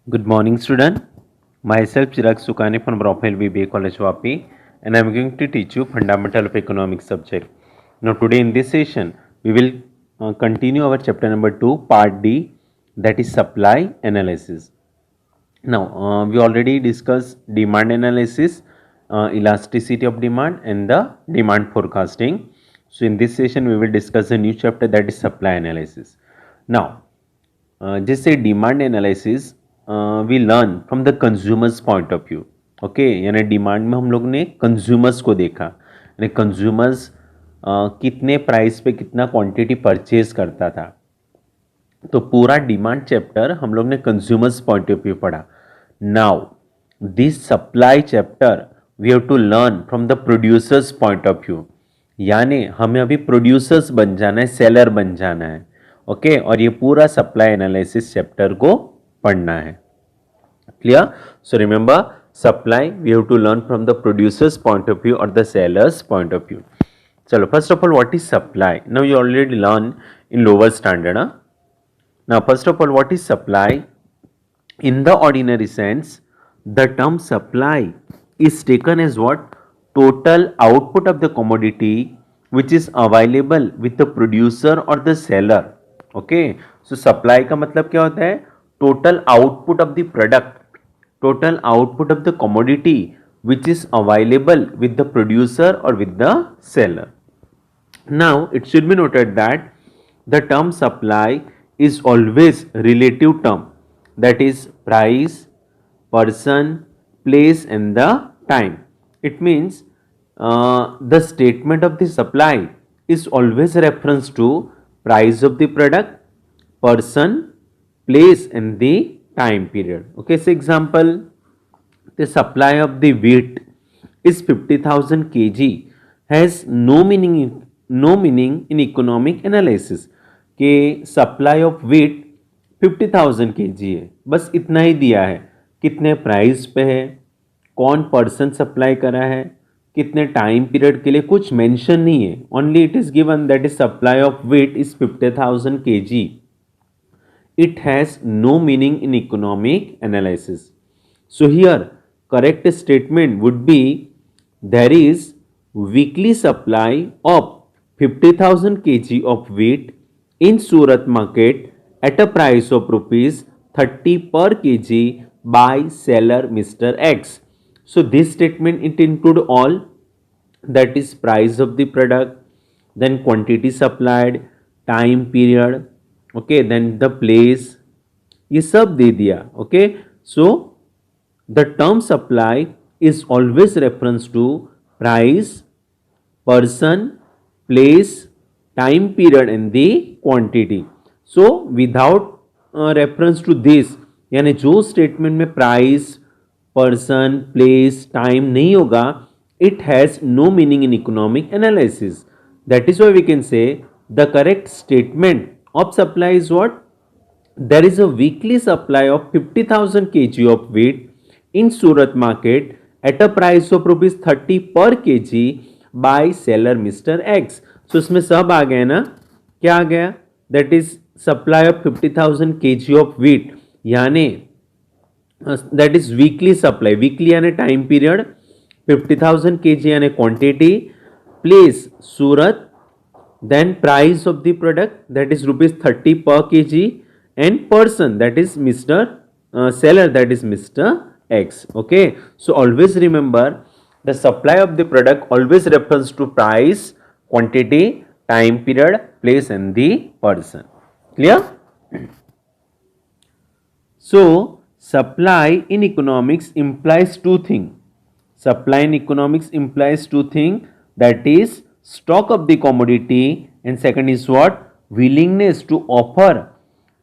Good morning, student. Myself Chirag Sukani from Bromfield BBA College Vapi, and I am going to teach you fundamental of economics subject. Now, today in this session, we will continue our chapter number 2, part D, that is supply analysis. Now, we already discussed demand analysis, elasticity of demand, and the demand forecasting. So, in this session, we will discuss a new chapter that is supply analysis. Now, जैसे demand analysis we learn from the consumers point of view. Okay, यानी demand में हम लोग ने consumers को देखा, यानी consumers कितने प्राइस पे कितना क्वांटिटी परचेज करता था. तो पूरा डिमांड चैप्टर हम लोग ने कंज्यूमर्स पॉइंट ऑफ व्यू पढ़ा. Now this supply chapter we have to learn from the producers point of view. यानी हमें अभी प्रोड्यूसर्स बन जाना है, सेलर बन जाना है. ओके, और ये पूरा सप्लाई एनालिसिस चैप्टर को पढ़ना है. Clear? So remember, supply we have to learn from the producers point of view और the seller's point of view. चलो, first of all, what is supply? Now you already learn in lower standard. Now, first of all, what is supply? In the ordinary sense, the term supply is taken as what? Total output of the commodity which is available with the producer or the seller. Okay, so supply का मतलब क्या होता है? Total output of the product, total output of the commodity which is available with the producer or with the seller. Now, it should be noted that the term supply is always relative term, that is price, person, place and the time. It means the statement of the supply is always reference to price of the product, person, place and the time period. Okay, so example, the supply of the wheat is 50,000 kg has no meaning in economic analysis. कि supply of wheat 50,000 kg है, बस इतना ही दिया है. कितने price पे है, कौन पर्सन सप्लाई करा है, कितने टाइम पीरियड के लिए, कुछ मेंशन नहीं है. Only it is given that is supply of wheat is 50,000 kg. It has no meaning in economic analysis. So here correct statement would be there is weekly supply of 50,000 kg of wheat in Surat market at a price of rupees 30 per kg by seller Mr. X. So this statement it include all, that is price of the product, then quantity supplied, time period, okay, then the place, ये सब दे दिया. Okay, so the term supply is always reference to price, person, place, time period and the quantity. So without reference to this, यानी जो statement में price, person, place, time नहीं होगा, it has no meaning in economic analysis. That is why we can say the correct statement of supply is what? There is a weekly supply of 50,000 kg of wheat in Surat market at a price of rupees 30 per kg by seller Mr. X. So इसमें सब आ गया ना, क्या आ गया? That is supply of 50,000 kg of wheat, यानी that is weekly supply. Weekly यानी time period, 50,000 kg यानी quantity, place Surat, then price of the product that is rupees 30 per kg and person that is Mr. Seller, that is Mr. X. Okay, so always remember the supply of the product always refers to price, quantity, time period, place and the person. Clear? So supply in economics implies two things. Supply in economics implies two things, that is stock of the commodity and second is what? Willingness to offer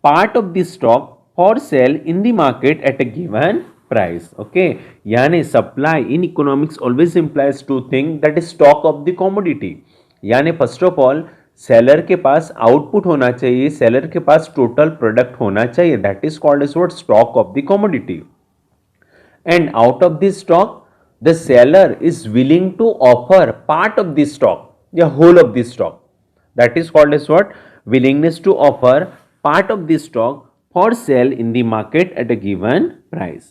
part of the stock for sale in the market at a given price. Okay, यानी supply in economics always implies two things, that is stock of the commodity. यानी first of all seller के पास output होना चाहिए, seller के पास total product होना चाहिए, that is called as what? Stock of the commodity. And out of this stock the seller is willing to offer part of this stock या whole of this stock, that is called as what? Willingness to offer part of this stock for sale in the market at a given price.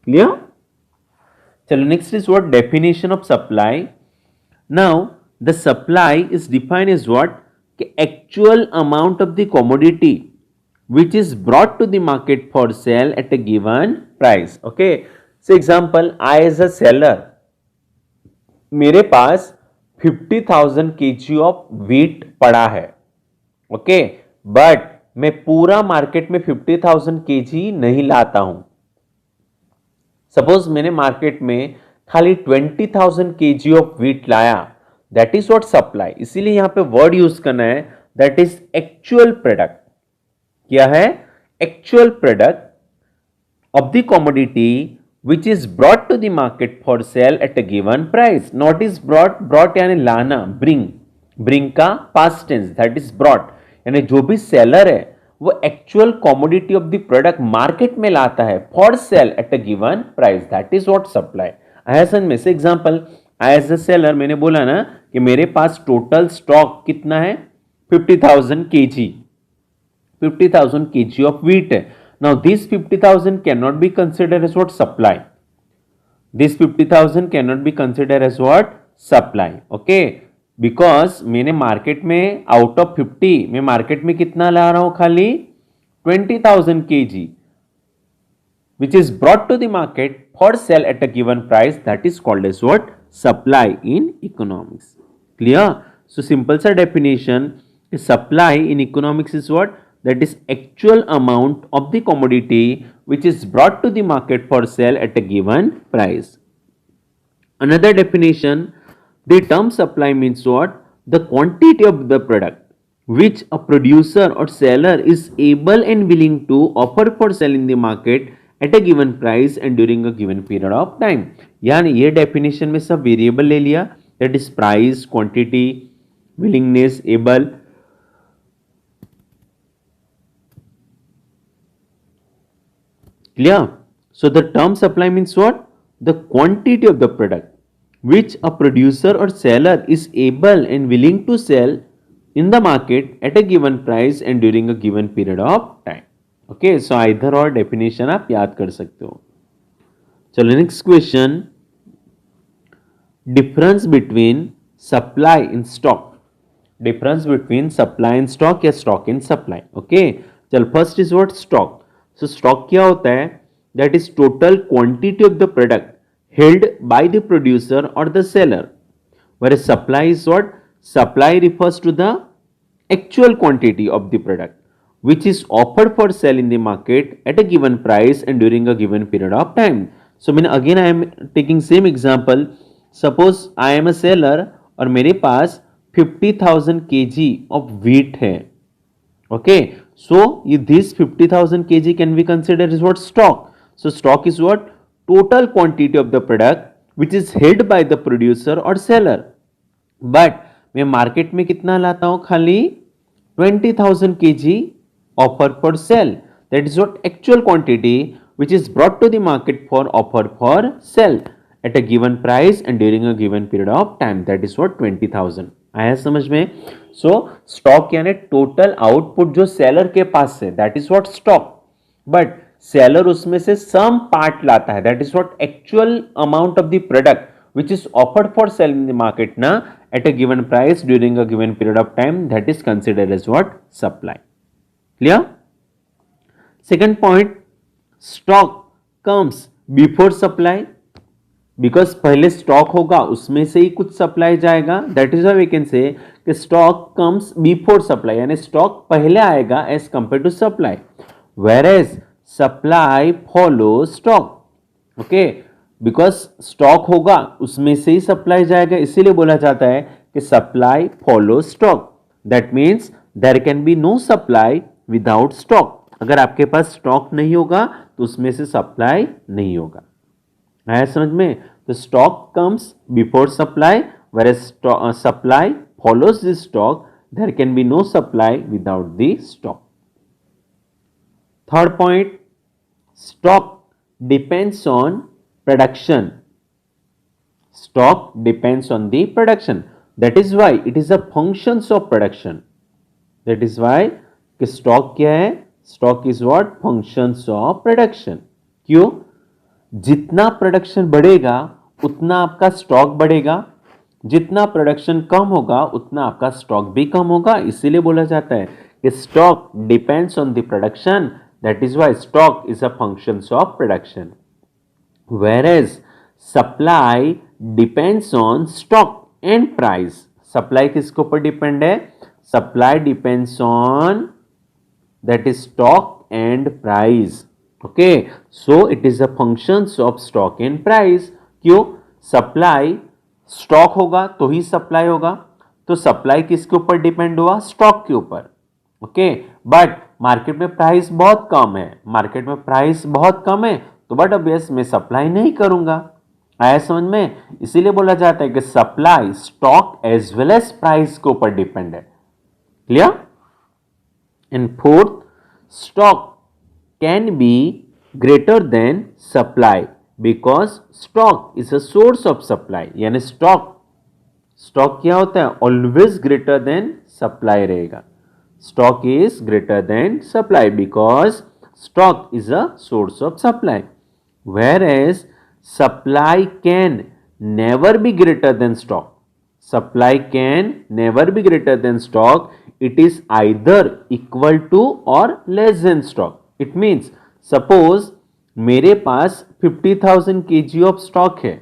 Clear? चलो next is what? Definition of supply. Now the supply is defined as what? Actual amount of the commodity which is brought to the market for sale at a given price. Okay, so example, I as a seller, मेरे पास 50,000 kg of wheat पड़ा है. Okay, but मैं पूरा market में 50,000 kg नहीं लाता हूं. सपोज मैंने मार्केट में खाली 20,000 kg ऑफ व्हीट लाया, दैट इज व्हाट सप्लाई. इसीलिए यहां पे वर्ड यूज करना है, दैट इज एक्चुअल प्रोडक्ट. क्या है? Actual product of the commodity which is brought to the market for sale at a given price. Not is brought यानी लाना, bring का past tense, that is brought. यानी जो भी सेलर है वो actual commodity of the product market में लाता है for sale at a given price, that is what supply. ऐसा में से एग्जांपल, एज अ सेलर मैंने बोला ना कि मेरे पास टोटल स्टॉक कितना है? 50,000 kg, 50,000 kg of wheat है. Now this 50,000 cannot be considered as what? Supply. This 50,000 cannot be considered as what? Supply. Okay, because मैंने मार्केट में आउट ऑफ 50 मैं मार्केट में कितना ला रहा हूं? खाली 20,000 kg which is brought to the market for sale at a given price, that is called as what? Supply in economics. Clear? So simple sa definition, supply in economics is what? That is actual amount of the commodity which is brought to the market for sale at a given price. Another definition, the term supply means what? The quantity of the product which a producer or seller is able and willing to offer for sale in the market at a given price and during a given period of time. यानी ये definition में सब variable ले लिया, that is price, quantity, willingness, able. Clear? So the term supply means what? The quantity of the product which a producer or seller is able and willing to sell in the market at a given price and during a given period of time. Okay, so either or definition आप याद कर सकते हो. चलो next question, difference between supply in stock. Difference between supply and stock या stock in supply. Okay, चल first is what? Stock. So stock क्या होता है? That is total quantity of the product held by the producer or the seller. Whereas supply is what? Supply refers to the actual quantity of the product which is offered for sale in the market at a given price and during a given period of time. So again I am taking same example. Suppose I am a seller और मेरे पास 50,000 kg of wheat है. Okay, so this 50,000 kg can be considered as what? Stock. So stock is what? Total quantity of the product which is held by the producer or seller. But मैं market में कितना लाता हूं? खाली 20,000 kg offer for sale. That is what? Actual quantity which is brought to the market for offer for sale at a given price and during a given period of time. That is what? 20,000. आया समझ में? सो stock यानी total output जो seller के पास है, that is what? Stock. But seller उसमें से some part लाता है, that is what? Actual amount of the product which is offered for sale in the market na at a given price during a given period of time, that is considered as what? Supply. Clear? Second point, stock comes before supply because पहले stock होगा उसमें से ही कुछ supply जाएगा. That is we can say कि stock comes before supply, यानी stock पहले आएगा as compare to supply, whereas supply follow stock. Okay, because stock होगा उसमें से ही सप्लाई जाएगा, इसीलिए बोला जाता है कि supply follow stock. That means there can be no supply without stock. अगर आपके पास स्टॉक नहीं होगा तो उसमें से सप्लाई नहीं होगा. आया समझ में? तो stock comes before supply whereas supply follows the stock. There can be no supply without the stock. Third point, stock depends on production. Stock depends on the production. That is why it is a functions of production. That is why कि stock क्या है? Stock is what? Functions of production. क्यों? जितना production बढ़ेगा उतना आपका stock बढ़ेगा, जितना प्रोडक्शन कम होगा उतना आपका स्टॉक भी कम होगा। इसीलिए बोला जाता है कि stock depends on the production, that is why stock is a functions of production. whereas supply depends on stock and price। Supply किसके ऊपर डिपेंड है? Supply depends on that is stock and price। okay, so it is a functions of stock and price। क्यों? Supply, stock होगा तो ही supply होगा, तो supply किसके ऊपर डिपेंड हुआ? स्टॉक के ऊपर। ओके, बट मार्केट में प्राइस बहुत कम है, मार्केट में प्राइस बहुत कम है, तो बट ऑब्वियस मैं सप्लाई नहीं करूंगा। आया समझ में? इसीलिए बोला जाता है कि supply stock as well as price के ऊपर डिपेंड है। Clear? And fourth, stock can be greater than supply because stock is a source of supply. यानी स्टॉक क्या होता है? ऑलवेज ग्रेटर देन सप्लाई रहेगा। Stock is greater than supply because stock is a source of supply, whereas supply can never be greater than stock। supply can never be greater than stock, it is either equal to or less than stock। it means suppose मेरे पास 50,000 kg of stock है,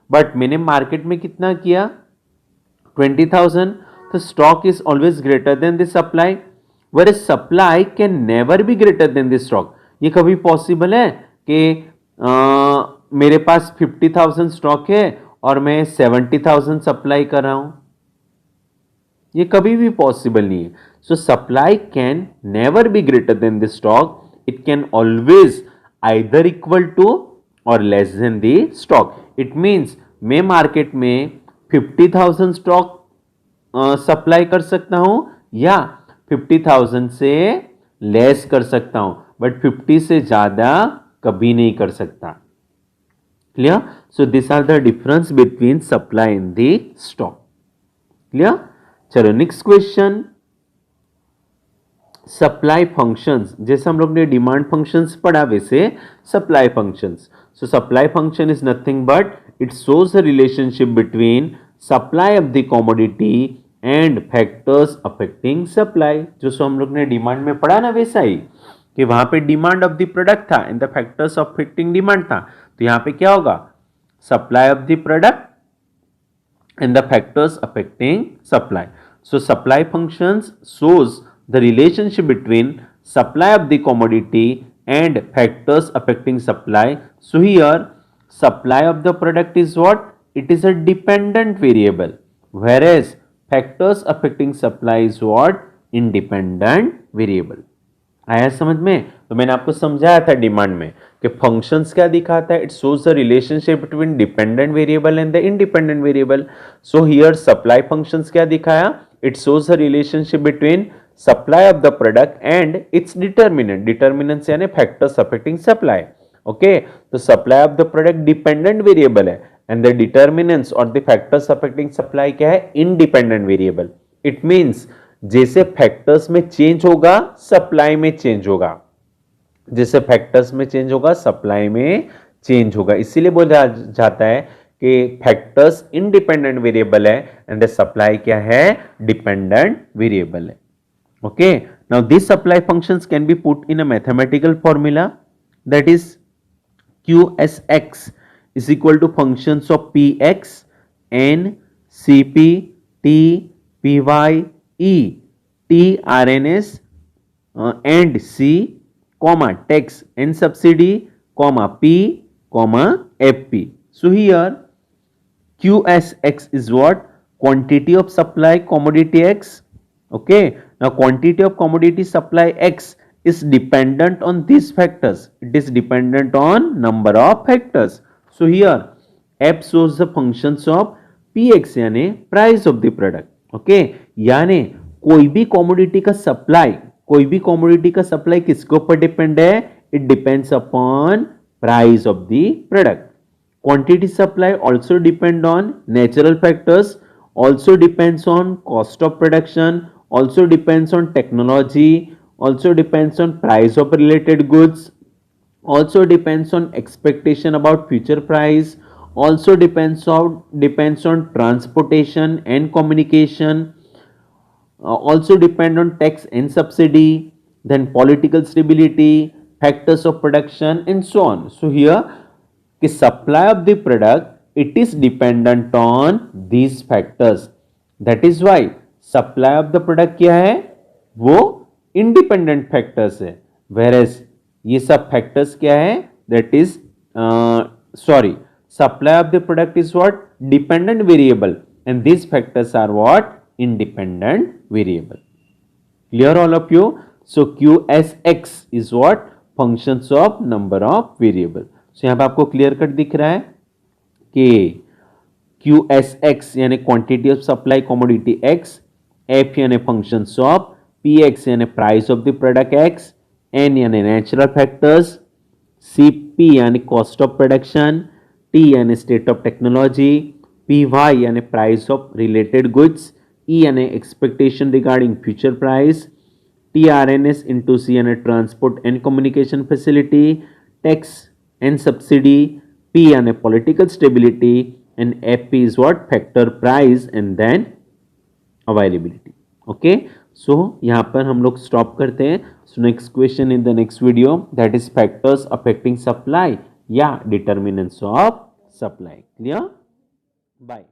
but मैंने market में कितना किया? 20,000। तो stock is always greater than the supply, where supply can never be greater than the stock. ये कभी पॉसिबल है कि मेरे पास 50,000 स्टॉक है और मैं 70,000 सप्लाई कर रहा हूं? ये कभी भी पॉसिबल नहीं है। So supply can never be greater than the stock, it can always either equal to और less than the stock. It means मैं मार्केट में 50,000 स्टॉक सप्लाई कर सकता हूं या 50,000 से लेस कर सकता हूं, बट 50 से ज्यादा कभी नहीं कर सकता। Clear? So this are the difference between supply and the stock. Clear? चलो नेक्स्ट क्वेश्चन, सप्लाई फंक्शंस। जैसे हम लोग ने डिमांड फंक्शंस पढ़ा वैसे supply functions. So supply function is nothing but it shows the relationship between supply of the commodity and factors affecting supply. जो सो हम लोग ने डिमांड में पढ़ा ना वैसा ही, कि वहां पे डिमांड ऑफ द प्रोडक्ट था and the factors affecting demand था, तो यहां पे क्या होगा? Supply of the product and the factors affecting supply। So supply functions shows the relationship between supply of the commodity and factors affecting supply। So here supply of the product is what? It is a dependent variable, whereas factors affecting supply is what? Independent variable। आया समझ में? तो मैंने आपको समझाया था demand में कि फंक्शंस क्या दिखाता है? It shows the relationship between dependent variable and the independent variable. So here supply functions क्या दिखाया? It shows the relationship between supply of the product and its determinant. Determinants यानी फैक्टर्स अफेक्टिंग सप्लाई। ओके, तो supply of the product dependent variable है and the determinants और the factors affecting supply क्या है? Independent variable. It means जैसे factors में change होगा supply में चेंज होगा, जैसे फैक्टर्स में चेंज होगा सप्लाई में चेंज होगा। इसीलिए बोला जाता है कि फैक्टर्स इंडिपेंडेंट वेरिएबल है एंड द सप्लाई क्या है? डिपेंडेंट वेरिएबल है। Okay, now this supply functions can be put in a mathematical formula, that is QSX is equal to functions of PX, N, CP, T, PY, E, T, RNS, and C, comma, tax and subsidy, comma, P, comma, FP। So here QSX is what? Quantity of supply commodity X। Okay, now quantity of commodity supply X is dependent on these factors. It is dependent on number of factors। So here F shows the functions of PX यानी price of the product। Okay, यानी कोई भी commodity का supply किसके ऊपर depend है? It depends upon price of the product। Quantity supply also depend on natural factors, also depends on cost of production, also depends on technology, also depends on price of related goods, also depends on expectation about future price, also depends on transportation and communication, also depend on tax and subsidy, then political stability, factors of production, and so on. So here, the supply of the product, it is dependent on these factors. That is why supply of the product क्या है, वो independent factors है, whereas ये सब factors क्या है, that is sorry, supply of the product is what, dependent variable, and these factors are what, independent variable. Clear all of you? So QSX is what, functions of number of variable. So यहाँ पे आपको clear cut दिख रहा है कि QSX यानी quantity of supply commodity X, F यानी functions of, PX यानी price of the product X, N यानी नेचुरल फैक्टर्स, CP यानी कॉस्ट ऑफ प्रोडक्शन, T यानी स्टेट ऑफ टेक्नोलॉजी, PY यानी price of related goods, E यानी expectation regarding future price, TRNS into C यानी transport and communication facility, tax and subsidy, P यानी political stability, and FP is what, factor price and then availability. Okay, so यहाँ पर हम लोग stop करते हैं. So next question in the next video, that is factors affecting supply या determinants of supply. Clear? Bye.